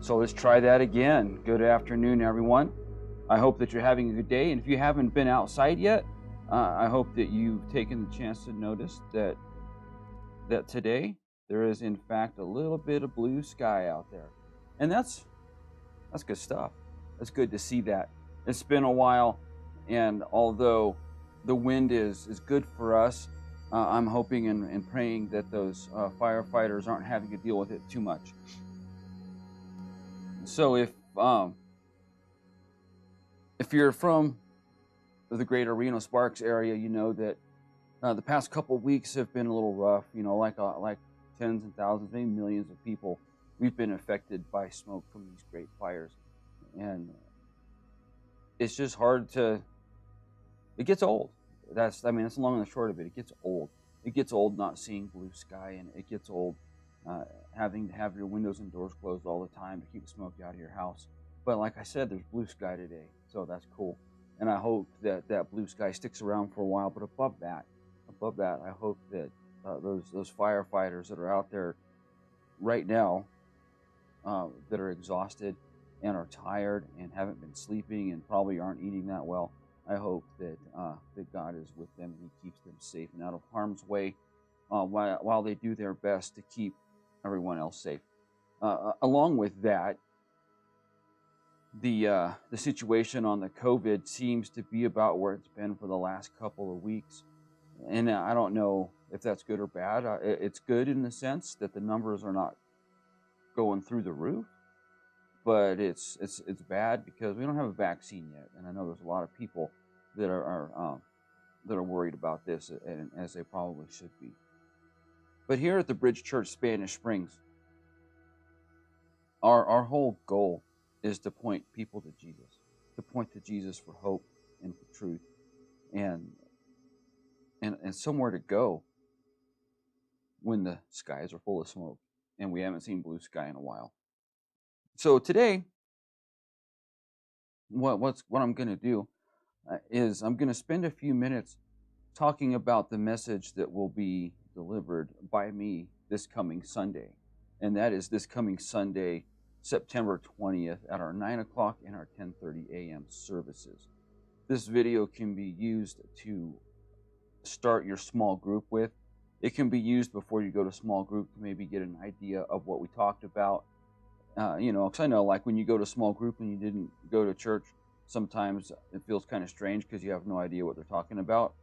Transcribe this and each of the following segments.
So let's try that again. Good afternoon, everyone. I hope that you're having a good day. And if you haven't been outside yet, I hope that you've taken the chance to notice that today there is in fact a little bit of blue sky out there. And that's good stuff. It's good to see that. It's been a while, and although the wind is good for us, I'm hoping and praying that those firefighters aren't having to deal with it too much. So if you're from the greater Reno-Sparks area, you know that the past couple weeks have been a little rough. You know, like tens and thousands, maybe millions of people, we've been affected by smoke from these great fires, and it's just hard to. It gets old. That's the long and the short of it. It gets old. It gets old not seeing blue sky, and it gets old having to have your windows and doors closed all the time to keep the smoke out of your house. But like I said, there's blue sky today, so that's cool. And I hope that blue sky sticks around for a while. But above that, I hope that those firefighters that are out there right now, that are exhausted and are tired and haven't been sleeping and probably aren't eating that well, I hope that that God is with them and He keeps them safe and out of harm's way while they do their best to keep everyone else safe. Along with that, the situation on the COVID seems to be about where it's been for the last couple of weeks, and I don't know if that's good or bad. It's good in the sense that the numbers are not going through the roof, but it's bad because we don't have a vaccine yet, and I know there's a lot of people that are worried about this, and as they probably should be. But here at the Bridge Church Spanish Springs, our whole goal is to point people to Jesus for hope and for truth, and somewhere to go when the skies are full of smoke and we haven't seen blue sky in a while. So today, what I'm going to do is I'm going to spend a few minutes talking about the message that will be delivered by me this coming Sunday, and that is this coming Sunday, September 20th, at our 9 o'clock and our 10:30 a.m. services. This video can be used to start your small group with. It can be used before you go to small group to maybe get an idea of what we talked about. Because I know, like, when you go to small group and you didn't go to church, sometimes it feels kind of strange because you have no idea what they're talking about.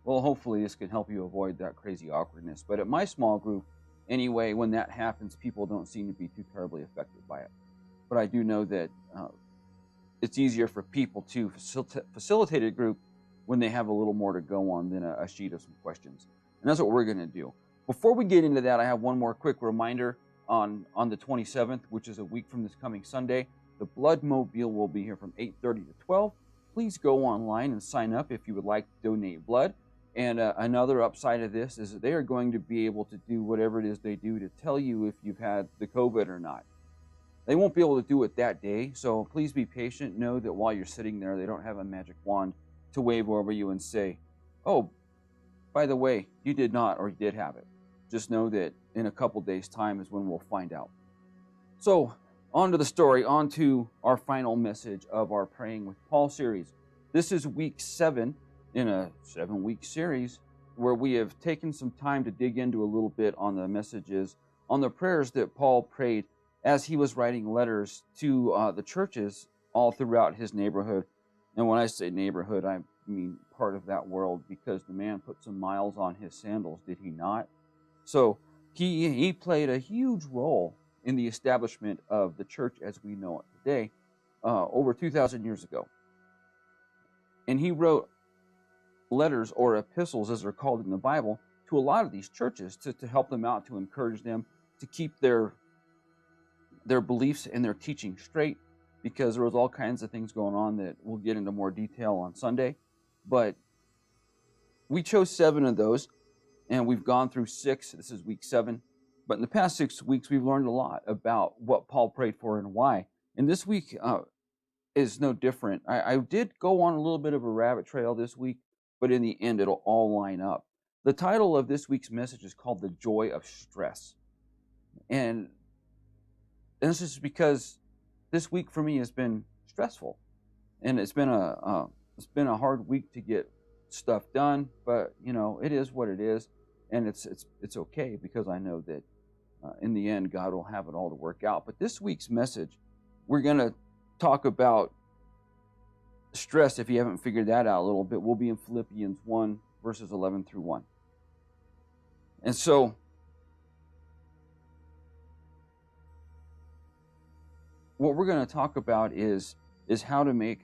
Well, hopefully this can help you avoid that crazy awkwardness. But at my small group, anyway, when that happens, people don't seem to be too terribly affected by it. But I do know that it's easier for people to facilitate a group when they have a little more to go on than a sheet of some questions. And that's what we're going to do. Before we get into that, I have one more quick reminder. On the 27th, which is a week from this coming Sunday, the Blood Mobile will be here from 8:30 to 12. Please go online and sign up if you would like to donate blood. And another upside of this is that they are going to be able to do whatever it is they do to tell you if you've had the COVID or not. They won't be able to do it that day, so please be patient. Know that while you're sitting there, they don't have a magic wand to wave over you and say, "Oh, by the way, you did not, or you did have it." Just know that in a couple days' time is when we'll find out. So, on to the story, on to our final message of our Praying with Paul series. This is week 7 in a 7-week series where we have taken some time to dig into a little bit on the messages, on the prayers that Paul prayed as he was writing letters to the churches all throughout his neighborhood. And when I say neighborhood, I mean part of that world, because the man put some miles on his sandals, did he not? So he played a huge role in the establishment of the church as we know it today, over 2,000 years ago. And he wrote letters, or epistles as they're called in the Bible, to a lot of these churches to help them out, to encourage them to keep their beliefs and their teaching straight, because there was all kinds of things going on that we'll get into more detail on Sunday. But we chose 7 of those, and we've gone through 6. This is week 7. But in the past 6 weeks, we've learned a lot about what Paul prayed for and why. And this week is no different. I did go on a little bit of a rabbit trail this week, but in the end, it'll all line up. The title of this week's message is called The Joy of Stress. And this is because this week for me has been stressful, and it's been a hard week to get stuff done. But it is what it is, and it's okay because I know that in the end God will have it all to work out. But this week's message, we're gonna talk about stress. If you haven't figured that out a little bit, we'll be in Philippians 1 verses 11 through 1. And so what we're going to talk about is how to make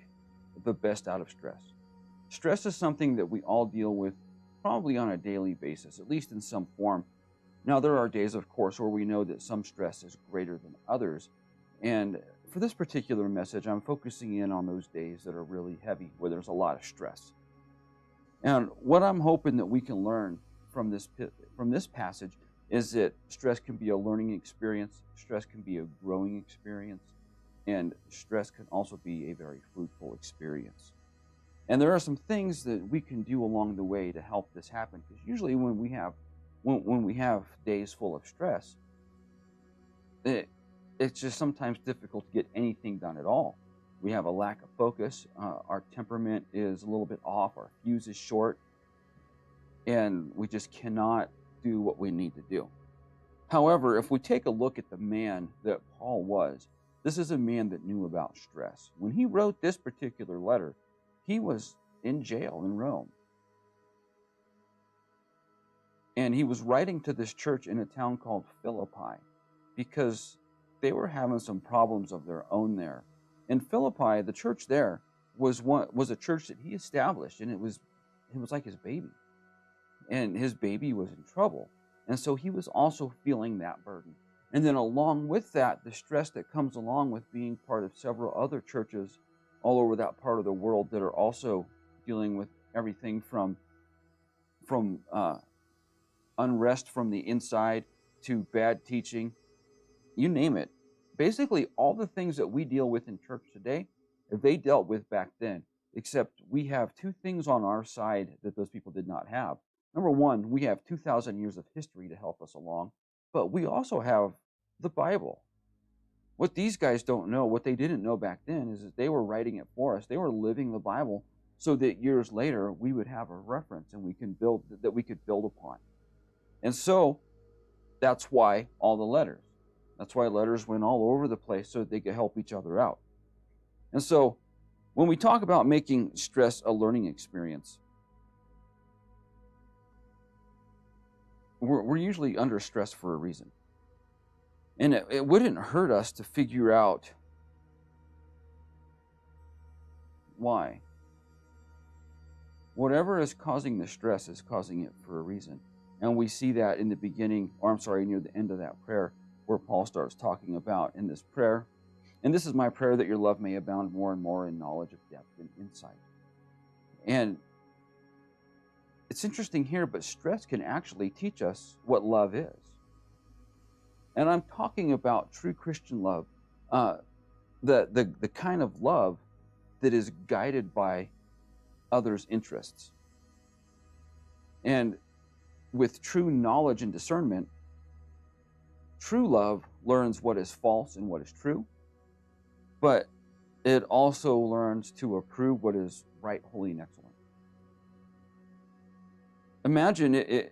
the best out of stress. Stress is something that we all deal with probably on a daily basis, at least in some form. Now, there are days, of course, where we know that some stress is greater than others. And for this particular message, I'm focusing in on those days that are really heavy, where there's a lot of stress. And what I'm hoping that we can learn from this passage is that stress can be a learning experience, stress can be a growing experience, and stress can also be a very fruitful experience. And there are some things that we can do along the way to help this happen, because usually when we have days full of stress, it's just sometimes difficult to get anything done at all. We have a lack of focus, our temperament is a little bit off, our fuse is short, and we just cannot do what we need to do. However, if we take a look at the man that Paul was, this is a man that knew about stress. When he wrote this particular letter, he was in jail in Rome. And he was writing to this church in a town called Philippi because they were having some problems of their own there. In Philippi, the church there was a church that he established, and it was like his baby. And his baby was in trouble. And so he was also feeling that burden. And then along with that, the stress that comes along with being part of several other churches all over that part of the world that are also dealing with everything from unrest from the inside to bad teaching, you name it. Basically, all the things that we deal with in church today, they dealt with back then, except we have two things on our side that those people did not have. Number one, we have 2,000 years of history to help us along, but we also have the Bible. What these guys don't know, what they didn't know back then, is that they were writing it for us. They were living the Bible so that years later we would have a reference and we could build upon. And so that's why all the letters. That's why letters went all over the place so that they could help each other out. And so when we talk about making stress a learning experience, we're usually under stress for a reason. And it wouldn't hurt us to figure out why. Whatever is causing the stress is causing it for a reason. And we see that in the beginning, near the end of that prayer, where Paul starts talking about in this prayer. And this is my prayer, that your love may abound more and more in knowledge of depth and insight. And it's interesting here, but stress can actually teach us what love is. And I'm talking about true Christian love, the kind of love that is guided by others' interests. And with true knowledge and discernment, true love learns what is false and what is true, but it also learns to approve what is right, holy, and excellent. Imagine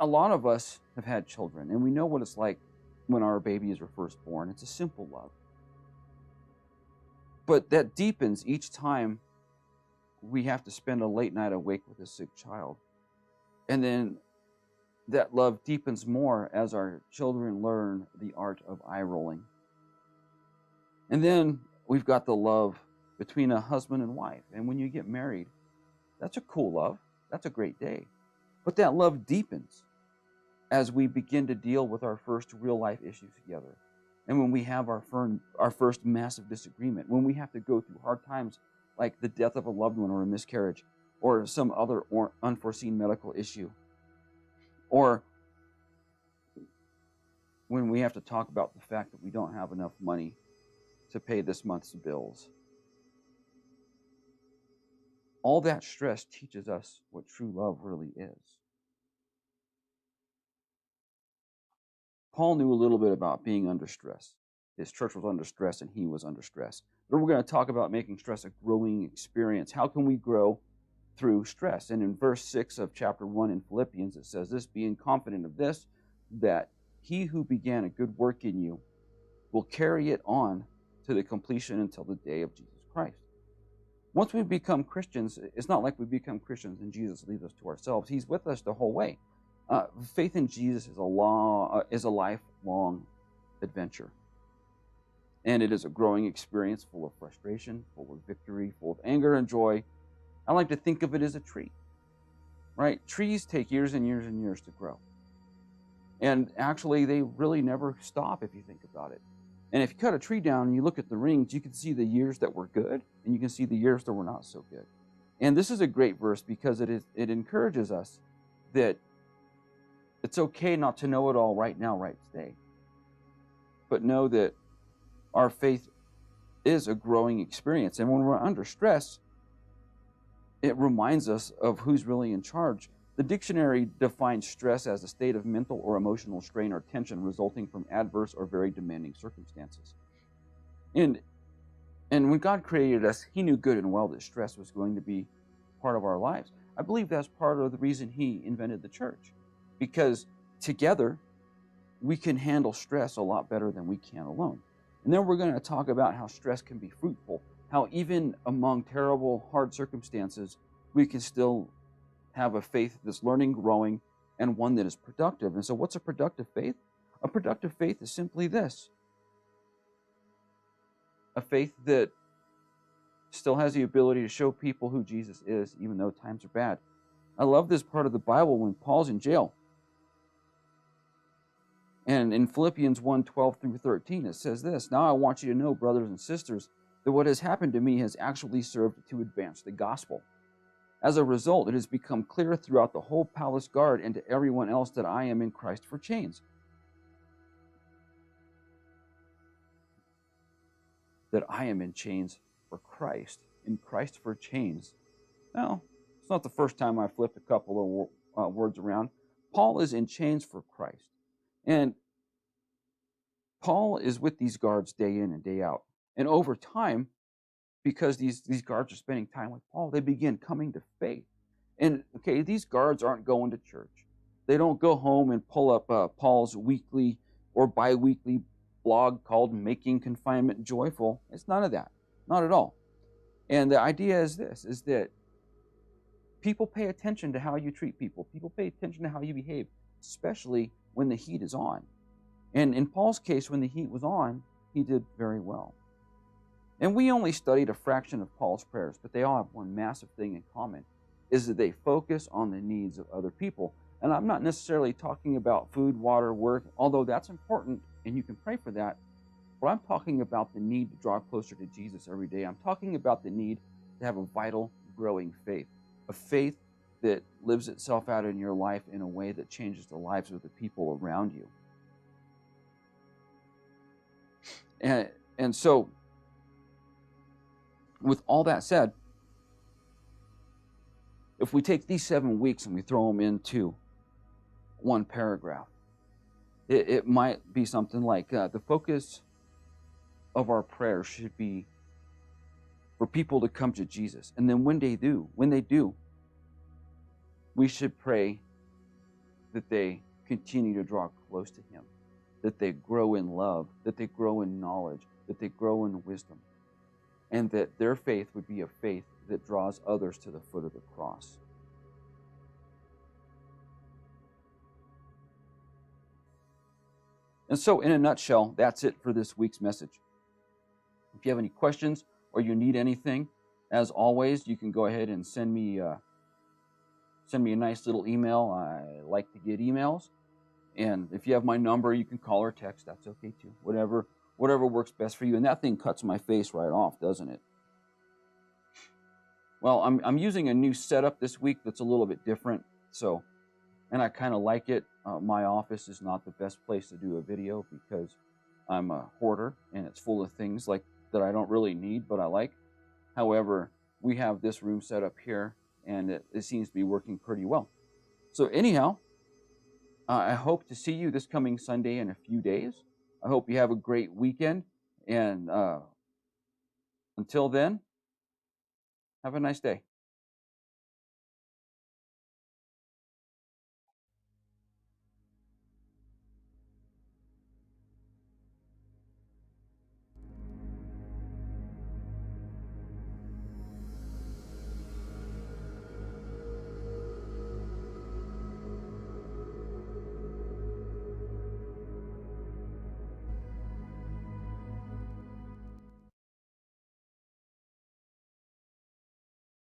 a lot of us have had children, and we know what it's like when our babies are first born. It's a simple love. But that deepens each time we have to spend a late night awake with a sick child. And then that love deepens more as our children learn the art of eye rolling. And then we've got the love between a husband and wife. And when you get married, that's a cool love. That's a great day. But that love deepens as we begin to deal with our first real life issues together. And when we have our first massive disagreement, when we have to go through hard times like the death of a loved one or a miscarriage or some other unforeseen medical issue, or when we have to talk about the fact that we don't have enough money to pay this month's bills. All that stress teaches us what true love really is. Paul knew a little bit about being under stress. His church was under stress and he was under stress. But we're going to talk about making stress a growing experience. How can we grow through stress? And in verse 6 of chapter 1 in Philippians, it says this, being confident of this, that he who began a good work in you will carry it on to the completion until the day of Jesus Christ. Once we become Christians, it's not like we become Christians and Jesus leaves us to ourselves. He's with us the whole way. Faith in Jesus is a lifelong adventure. And it is a growing experience full of frustration, full of victory, full of anger and joy. I like to think of it as a tree, right? Trees take years and years and years to grow. And actually, they really never stop if you think about it. And if you cut a tree down and you look at the rings, you can see the years that were good and you can see the years that were not so good. And this is a great verse because it encourages us that it's okay not to know it all right now, right today. But know that our faith is a growing experience. And when we're under stress, it reminds us of who's really in charge. The dictionary defines stress as a state of mental or emotional strain or tension resulting from adverse or very demanding circumstances. And when God created us, he knew good and well that stress was going to be part of our lives. I believe that's part of the reason he invented the church, because together we can handle stress a lot better than we can alone. And then we're going to talk about how stress can be fruitful, how even among terrible, hard circumstances, we can still have a faith that's learning, growing, and one that is productive. And so what's a productive faith? A productive faith is simply this: a faith that still has the ability to show people who Jesus is, even though times are bad. I love this part of the Bible when Paul's in jail. And in Philippians 1:12 through 13, it says this, now I want you to know, brothers and sisters, that what has happened to me has actually served to advance the gospel. As a result, it has become clear throughout the whole palace guard and to everyone else that I am in Christ for chains. That I am in chains for Christ. In Christ for chains. Now, it's not the first time I flipped a couple of words around. Paul is in chains for Christ. And Paul is with these guards day in and day out. And over time, because these guards are spending time with Paul, they begin coming to faith. And, okay, these guards aren't going to church. They don't go home and pull up Paul's weekly or bi-weekly blog called Making Confinement Joyful. It's none of that. Not at all. And the idea is this, is that people pay attention to how you treat people. People pay attention to how you behave, especially when the heat is on. And in Paul's case, when the heat was on, he did very well. And we only studied a fraction of Paul's prayers, but they all have one massive thing in common, is that they focus on the needs of other people. And I'm not necessarily talking about food, water, work, although that's important and you can pray for that. But I'm talking about the need to draw closer to Jesus every day. I'm talking about the need to have a vital, growing faith, a faith that lives itself out in your life in a way that changes the lives of the people around you. And so, with all that said, if we take these 7 weeks and we throw them into one paragraph, it might be something like the focus of our prayer should be for people to come to Jesus. And then when they do, we should pray that they continue to draw close to him, that they grow in love, that they grow in knowledge, that they grow in wisdom, and that their faith would be a faith that draws others to the foot of the cross. And so, in a nutshell, that's it for this week's message. If you have any questions or you need anything, as always, you can go ahead and send me a nice little email. I like to get emails. And if you have my number, you can call or text. That's okay too. Whatever works best for you. And that thing cuts my face right off, doesn't it? Well, I'm using a new setup this week that's a little bit different. So, and I kind of like it. My office is not the best place to do a video because I'm a hoarder and it's full of things like that I don't really need, but I like. However, we have this room set up here and it seems to be working pretty well. So anyhow, I hope to see you this coming Sunday in a few days. I hope you have a great weekend. And until then, have a nice day.